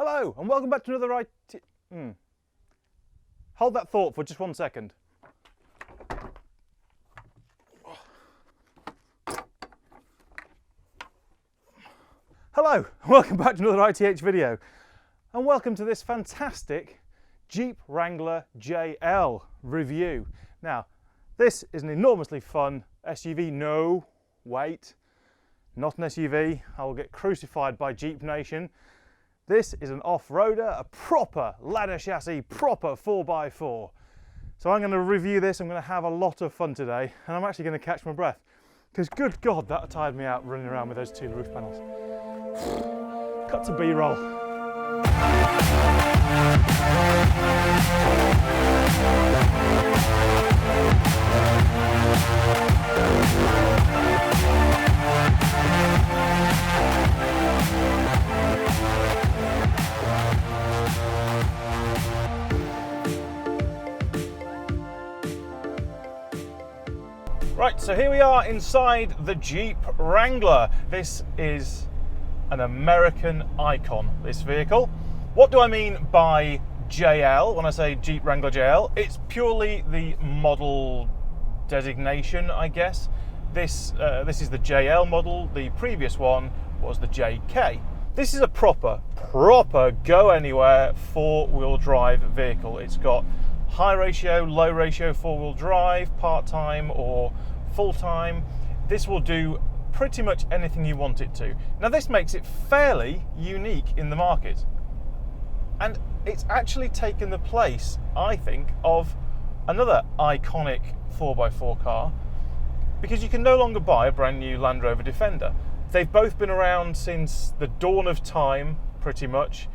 Hello and welcome back to another Hold that thought for just 1 second. Hello and welcome back to another ITH video, and welcome to this fantastic Jeep Wrangler JL review. Now, this is an enormously fun SUV. No, wait, not an SUV. I will get crucified by Jeep Nation. This is an off-roader, a proper ladder chassis, proper 4x4. So I'm going to review this. I'm going to have a lot of fun today, and I'm actually going to catch my breath because, good God, that tired me out running around with those two roof panels. Cut to B-roll. Right, so here we are inside the Jeep Wrangler. This is an American icon, this vehicle. What do I mean by JL when I say Jeep Wrangler JL? It's purely the model designation, I guess. This is the JL model. The previous one was the JK. This is a proper go anywhere 4-wheel drive vehicle. It's got high ratio, low ratio 4-wheel drive, part-time or full-time. This will do pretty much anything you want it to. Now, this makes it fairly unique in the market, and it's actually taken the place, I think, of another iconic 4x4 car, because you can no longer buy a brand new Land Rover Defender. They've both been around since the dawn of time, pretty much,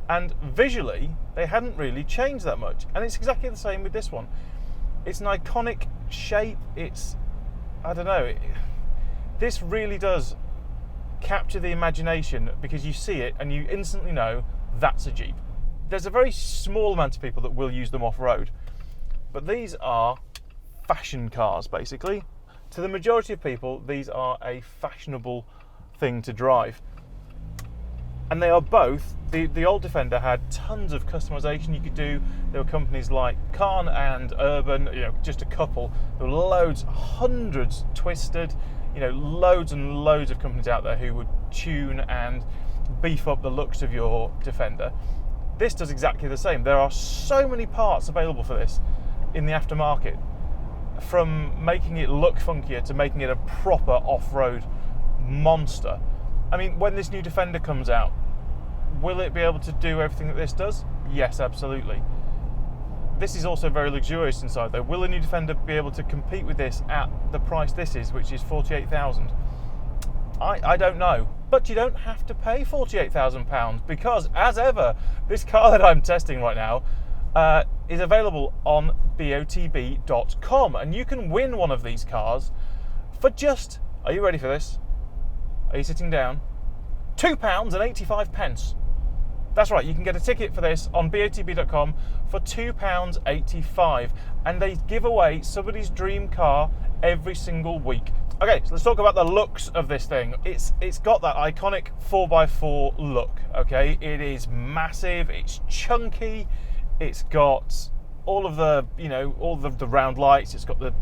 and visually they hadn't really changed that much, and it's exactly the same with this one. It's an iconic shape. It's, I don't know, this really does capture the imagination because you see it and you instantly know that's a Jeep. There's a very small amount of people that will use them off-road, but these are fashion cars, basically. To the majority of people, these are a fashionable thing to drive. And they are both, the old Defender had tons of customization you could do. There were companies like Kahn and Urban, just a couple. There were loads, hundreds twisted, loads and loads of companies out there who would tune and beef up the looks of your Defender. This does exactly the same. There are so many parts available for this in the aftermarket, from making it look funkier to making it a proper off-road monster. I mean, when this new Defender comes out, will it be able to do everything that this does? Yes, absolutely. This is also very luxurious inside, though. Will a new Defender be able to compete with this at the price this is, which is $48,000? I don't know. But you don't have to pay £48,000 because, as ever, this car that I'm testing right now is available on botb.com, and you can win one of these cars for just, are you ready for this? Are you sitting down? £2.85. That's right, you can get a ticket for this on botb.com for £2.85, and they give away somebody's dream car every single week. Okay, so let's talk about the looks of this thing. It's got that iconic 4x4 look, okay? It is massive, it's chunky, it's got all of the, all of the round lights, it's got the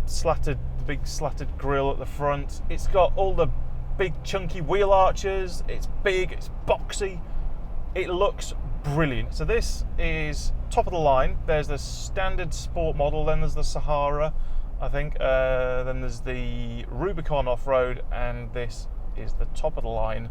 big slatted grille at the front, it's got all the big chunky wheel arches, it's big, it's boxy, it looks brilliant. So this is top of the line. There's the standard sport model, then there's the Sahara, I think, then there's the Rubicon off-road, and this is the top of the line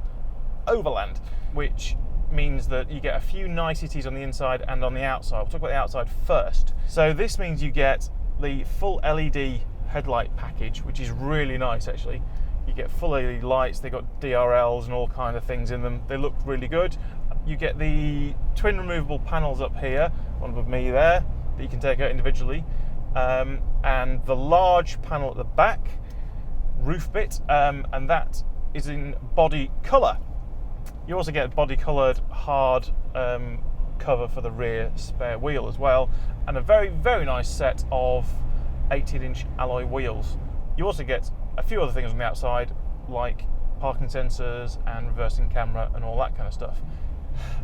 Overland, which means that you get a few niceties on the inside and on the outside. We'll talk about the outside first. So this means you get the full LED headlight package, which is really nice actually. You get full LED lights, they've got DRLs and all kind of things in them. They look really good. You get the twin removable panels up here, one above me there, that you can take out individually. And the large panel at the back, roof bit, and that is in body colour. You also get a body coloured hard cover for the rear spare wheel as well, and a very, very nice set of 18-inch alloy wheels. You also get a few other things on the outside, like parking sensors and reversing camera and all that kind of stuff.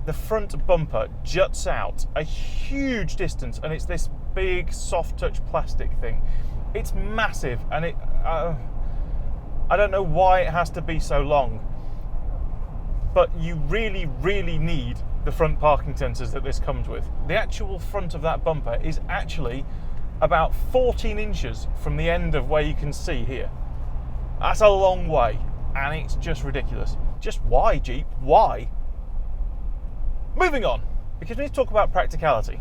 The front bumper juts out a huge distance, and it's this big soft touch plastic thing. It's massive, and I don't know why it has to be so long, but you really, really need the front parking sensors that this comes with. The actual front of that bumper is actually about 14 inches from the end of where you can see here. That's a long way, and it's just ridiculous. Just why, Jeep? Why? Moving on, because we need to talk about practicality.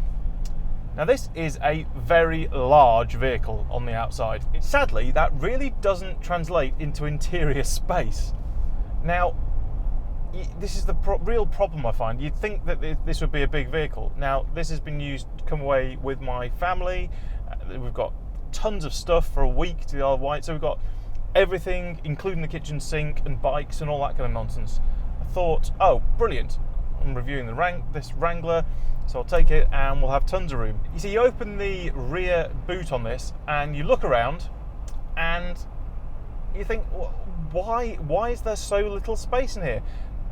Now, this is a very large vehicle on the outside. Sadly, that really doesn't translate into interior space. Now, this is the real problem I find. You'd think that this would be a big vehicle. Now, this has been used to come away with my family. We've got tons of stuff for a week to the Isle of Wight, so we've got everything, including the kitchen sink and bikes and all that kind of nonsense. I thought, oh, brilliant. I'm reviewing this Wrangler, so I'll take it and we'll have tons of room. You see, you open the rear boot on this and you look around and you think, why is there so little space in here?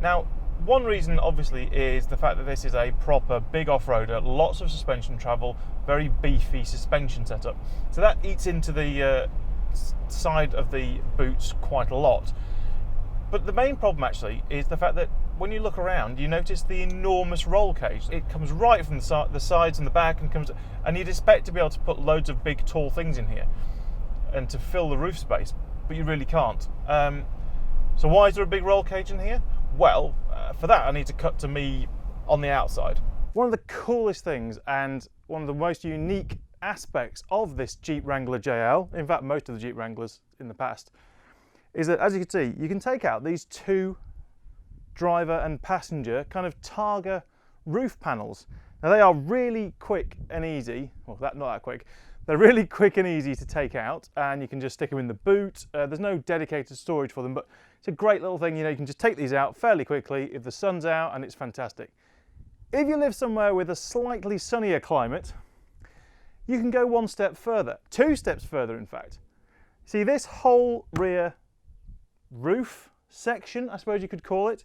Now, one reason obviously is the fact that this is a proper big off-roader, lots of suspension travel, very beefy suspension setup. So that eats into the side of the boots quite a lot. But the main problem actually is the fact that when you look around, you notice the enormous roll cage. It comes right from the sides and the back, and you'd expect to be able to put loads of big tall things in here and to fill the roof space, but you really can't. So why is there a big roll cage in here? Well, for that I need to cut to me on the outside. One of the coolest things and one of the most unique aspects of this Jeep Wrangler JL, in fact most of the Jeep Wranglers in the past, is that, as you can see, you can take out these two driver and passenger kind of Targa roof panels. Now, they are really quick and easy. Well, not that quick. They're really quick and easy to take out, and you can just stick them in the boot. There's no dedicated storage for them, but it's a great little thing. You know, you can just take these out fairly quickly if the sun's out, and it's fantastic. If you live somewhere with a slightly sunnier climate, you can go one step further, 2 steps further, in fact. See, this whole rear roof section, I suppose you could call it,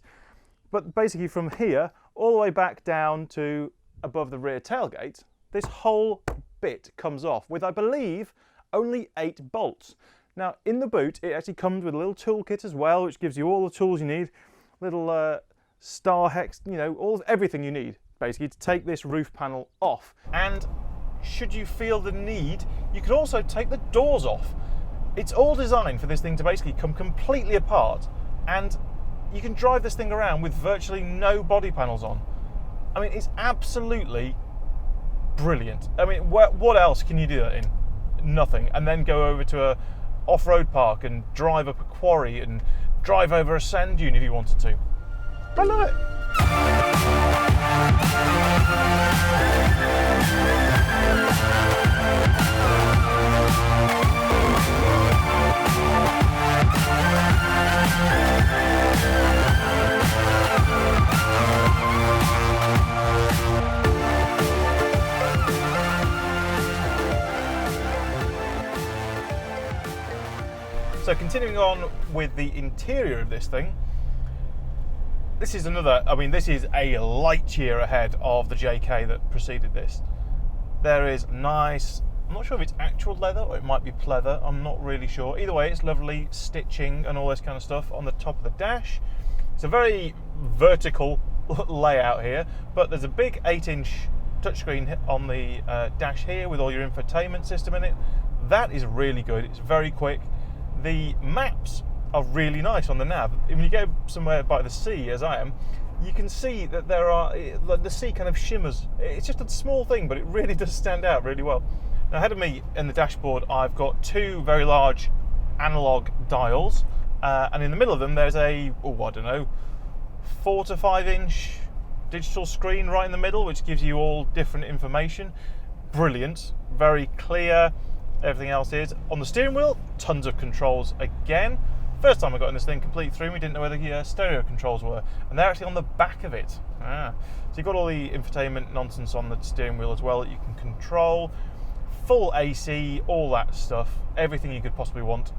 but basically from here all the way back down to above the rear tailgate, this whole bit comes off with, I believe, only 8 bolts. Now, in the boot it actually comes with a little toolkit as well, which gives you all the tools you need, little star hex, you know, everything you need basically to take this roof panel off. And should you feel the need, you could also take the doors off. It's all designed for this thing to basically come completely apart, and you can drive this thing around with virtually no body panels on. I mean, it's absolutely brilliant. I mean, what else can you do that in? Nothing. And then go over to a off-road park and drive up a quarry and drive over a sand dune if you wanted to. I love it. So continuing on with the interior of this thing, this is a light year ahead of the JK that preceded this. There is nice, I'm not sure if it's actual leather or it might be pleather, I'm not really sure. Either way, it's lovely stitching and all this kind of stuff on the top of the dash. It's a very vertical layout here, but there's a big 8-inch touchscreen on the dash here with all your infotainment system in it. That is really good, it's very quick. The maps are really nice on the nav. If you go somewhere by the sea, as I am, you can see that the sea kind of shimmers. It's just a small thing, but it really does stand out really well. Now, ahead of me in the dashboard, I've got 2 very large analog dials, and in the middle of them there's a, 4 to 5 inch digital screen right in the middle, which gives you all different information. Brilliant, very clear. Everything else is. On the steering wheel, tons of controls again. First time I got in this thing completely through me, didn't know where the stereo controls were, and they're actually on the back of it. So you've got all the infotainment nonsense on the steering wheel as well that you can control. Full AC, all that stuff, everything you could possibly want.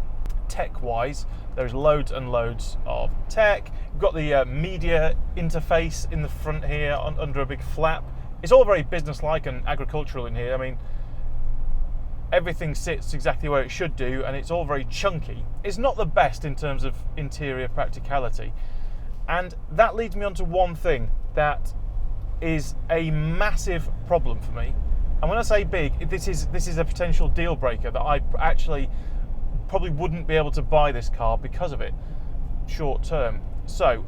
tech-wise. There's loads and loads of tech. You've got the media interface in the front here under a big flap. It's all very business-like and agricultural in here. I mean, everything sits exactly where it should do, and it's all very chunky. It's not the best in terms of interior practicality. And that leads me on to one thing that is a massive problem for me. And when I say big, this is a potential deal breaker that I actually probably wouldn't be able to buy this car because of it, short term. So,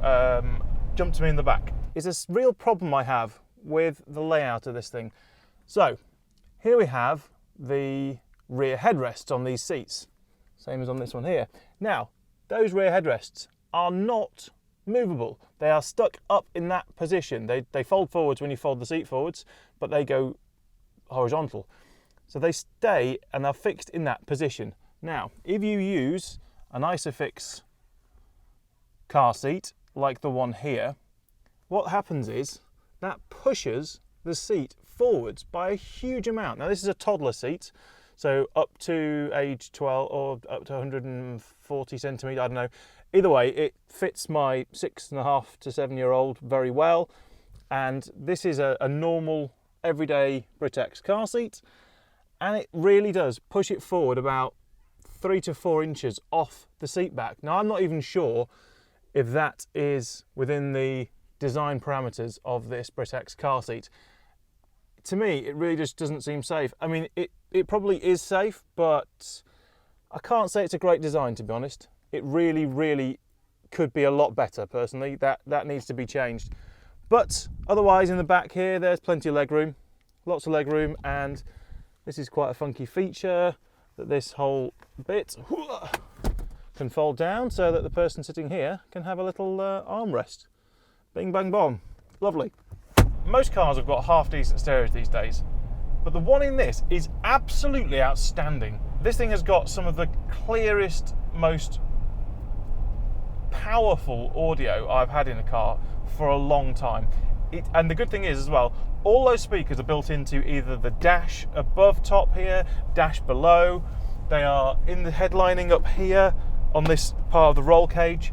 jump to me in the back. It's a real problem I have with the layout of this thing. So, here we have the rear headrests on these seats, same as on this one here. Now, those rear headrests are not movable. They are stuck up in that position. They fold forwards when you fold the seat forwards, but they go horizontal. So they stay and they're fixed in that position. Now, if you use an Isofix car seat like the one here, what happens is that pushes the seat forwards by a huge amount. Now, this is a toddler seat, so up to age 12 or up to 140 centimetres, I don't know. Either way, it fits my 6.5 to 7-year-old very well, and this is a normal everyday Britax car seat, and it really does push it forward about 3 to 4 inches off the seat back. Now, I'm not even sure if that is within the design parameters of this Britax car seat. To me, it really just doesn't seem safe. I mean, it probably is safe, but I can't say it's a great design, to be honest. It really, really could be a lot better, personally. That needs to be changed. But otherwise, in the back here, there's plenty of legroom, lots of legroom, and this is quite a funky feature that this whole bit can fold down so that the person sitting here can have a little armrest. Bing, bang, bong. Lovely. Most cars have got half-decent stereos these days, but the one in this is absolutely outstanding. This thing has got some of the clearest, most powerful audio I've had in a car for a long time. And the good thing is as well, all those speakers are built into either the dash above top here, dash below. They are in the headlining up here on this part of the roll cage.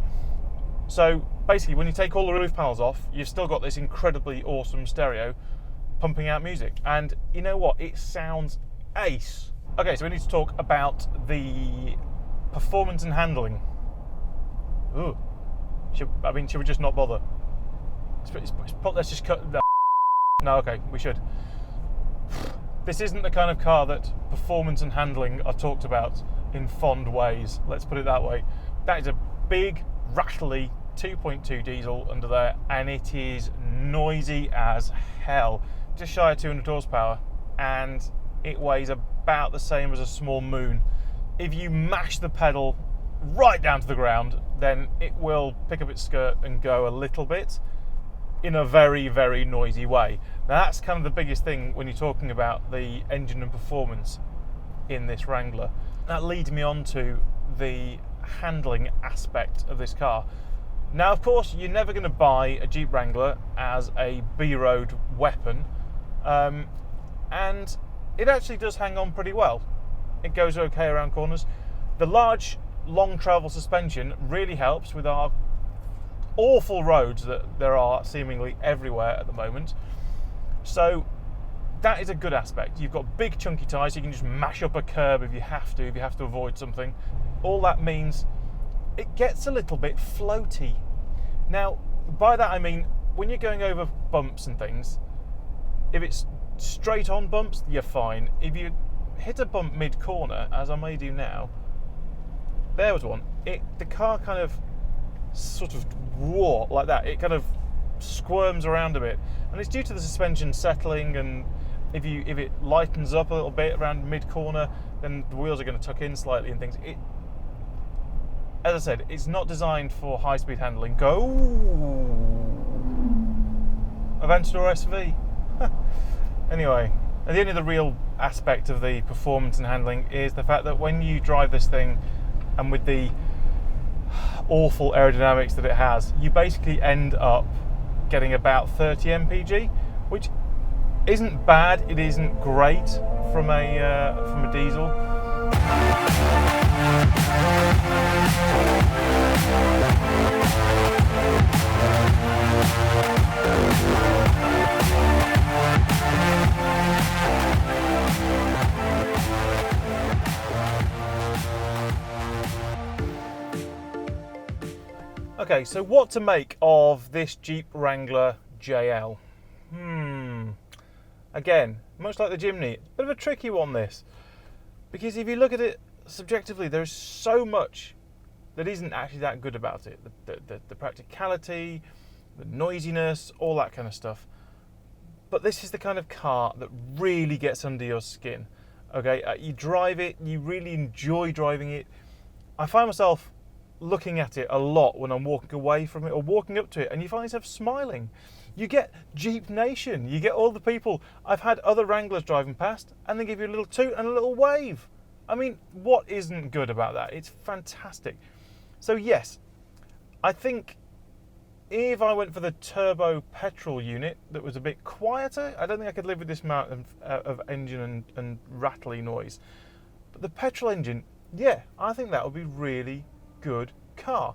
So basically, when you take all the roof panels off, you've still got this incredibly awesome stereo pumping out music. And you know what? It sounds ace. Okay, so we need to talk about the performance and handling. Ooh. Should we just not bother? Let's just cut that. No, okay, we should. This isn't the kind of car that performance and handling are talked about in fond ways. Let's put it that way. That is a big, rattly 2.2 diesel under there, and it is noisy as hell. Just shy of 200 horsepower, and it weighs about the same as a small moon. If you mash the pedal right down to the ground, then it will pick up its skirt and go a little bit in a very, very noisy way. Now, that's kind of the biggest thing when you're talking about the engine and performance in this Wrangler. That leads me on to the handling aspect of this car. Now, of course, you're never going to buy a Jeep Wrangler as a B-road weapon, and it actually does hang on pretty well. It goes okay around corners. The large, long travel suspension really helps with our awful roads that there are seemingly everywhere at the moment. So that is a good aspect. You've got big chunky tyres, you can just mash up a curb if you have to avoid something. All that means it gets a little bit floaty. Now, by that I mean, when you're going over bumps and things, if it's straight on bumps, you're fine. If you hit a bump mid-corner, as I may do now, there was one, the car kind of sort of like that. It kind of squirms around a bit, and it's due to the suspension settling, and if it lightens up a little bit around mid-corner, then the wheels are going to tuck in slightly and things. As I said, it's not designed for high-speed handling. Go Aventador SV. Anyway, and the only other real aspect of the performance and handling is the fact that when you drive this thing, and with the awful aerodynamics that it has, you basically end up getting about 30 mpg, which isn't bad. It isn't great from a diesel. Okay, so what to make of this Jeep Wrangler JL? Again, much like the Jimny, it's a bit of a tricky one this, because if you look at it subjectively, there's so much that isn't actually that good about it. The practicality, the noisiness, all that kind of stuff. But this is the kind of car that really gets under your skin. Okay, you drive it, you really enjoy driving it. I find myself looking at it a lot when I'm walking away from it or walking up to it, and you find yourself smiling. You get Jeep Nation, you get all the people. I've had other Wranglers driving past and they give you a little toot and a little wave. I mean, what isn't good about that? It's fantastic. So yes, I think if I went for the turbo petrol unit that was a bit quieter, I don't think I could live with this amount of engine and rattly noise. But the petrol engine, yeah, I think that would be really good car.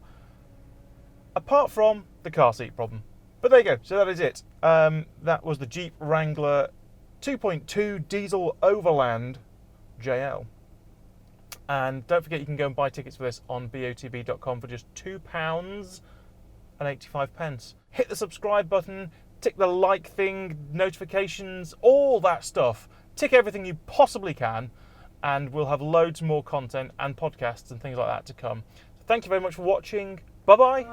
Apart from the car seat problem. But there you go, so that is it. That was the Jeep Wrangler 2.2 Diesel Overland JL. And don't forget you can go and buy tickets for this on botb.com for just £2.85. Hit the subscribe button, tick the like thing, notifications, all that stuff. Tick everything you possibly can, and we'll have loads more content and podcasts and things like that to come. So thank you very much for watching. Bye-bye.